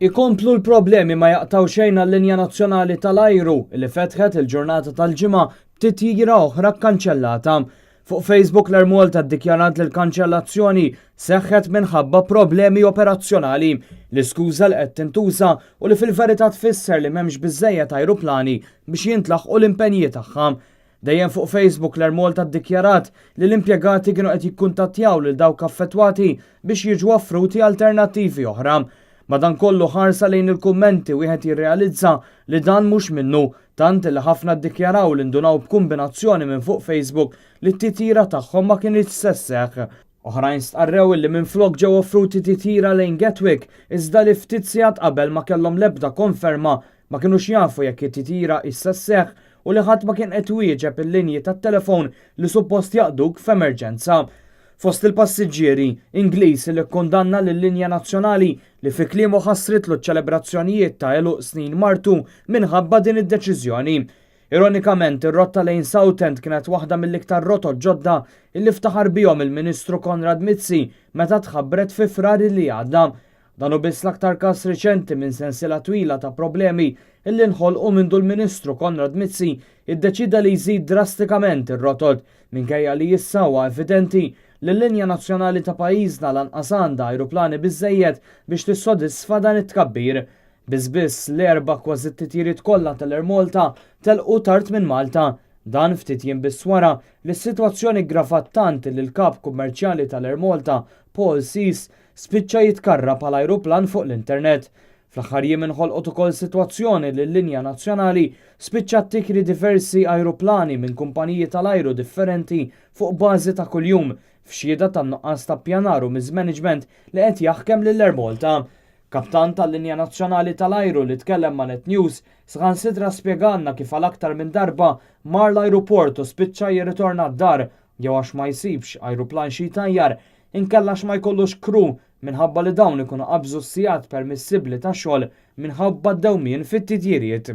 Ikomplu l-problemi ma jaqtaw xejn għall-linja nazzjonali tal-ajru li fetħet il-ġurnata tal-ġimgħa b'titjira oħra kkanċellata. Fuq Facebook l-Ermolta ddikjarat li l-kanċellazzjoni seħħet minħabba problemi operazzjonali. L-iskuża li qed tintuża u li fil-verità tfisser li m'hemmx biżżejjed ajruplani biex jintlaħqu l-impenji tagħha. Dejjem fuq Facebook l-Ermolta ddikjarat li l-impjegati kienu qed jikkuntattjaw lil dawk affettwati biex jiġu offruti alternattivi oħra. Madankollu ħarsa lejn il-kummenti wieħed jirrealizza li dan mhux minnu, tant li ħafna ddikjaraw li ndunaw b'kombinazzjoni minn fuq Facebook li t-titjira tagħhom ma kienx sesseħ. Oħrajn stqarrew li minflok ġew offruti titjira lejn Gatwick iżda li ftit sigħat qabel ma kellhom l-ebda konferma ma kinux jafu jekk it-titjira issesseħ u li ħadd ma kien qed wieġeb il-linji tat-telefon li suppost jaqduk f'emerġenza. Fost il-passiġġieri Ingliż li kkundanna lill-linja nazzjonali li fi kliemu ħassritlu ċ-ċelebrazzjonijiet ta' eluq snin martu minħabba din id-deċiżjoni. Ironikament, ir-rotta lejn Southend kienet waħda mill-iktar rotot ġodda illi ftaħar bihom il-Ministru Konrad Mizzi meta tħabbret fi frar li għadda. Dan hu biss l-aktar każ riċenti minn sensiela twila ta' problemi illi nħolqu mindu l-Ministru Konrad Mizzi iddeċida li jżid drastikament ir-rotot minkejja li issa huwa evidenti li l-linja nazzjonali ta' pajjiżna lanqas għandha ajruplani biżżejjed biex tissodisfa dan it-tkabbir. Biss l-erba' kważi t-titjiriet kollha tal-Ermolta telqu tard minn Malta. Dan ftit jiem biss wara li s-sitwazzjoni ggravat tant li l-kap kummerċjali tal-Ermolta, Paul Sees, spiċċa jitkarra bħal ajruplan fuq l-internet. Fl-aħħar jiem inħolqot ukoll sitwazzjoni li l-linja nazzjonali spiċċat tikri diversi ajruplani minn kumpaniji tal-ajru differenti fuq bażi ta' kuljum f'xhieda tan-nuqqas ta' ppjanar u miż-management li qed jaħkem lill-Ermolta. Kaptan tal-linja nazzjonali tal-ajru li tkellem ma' Net News saħansitra spjegalna kif għal aktar minn darba mar l-ajruport u spiċċa jirritorna d-dar jew għax ma jsibx ajruplan xi tajjar inkella ma jkollux kru minħabba li dawn ikunu qabżu s-sigħat permissibbli ta' xogħol minħabba d-dewmien fit-titjiriet.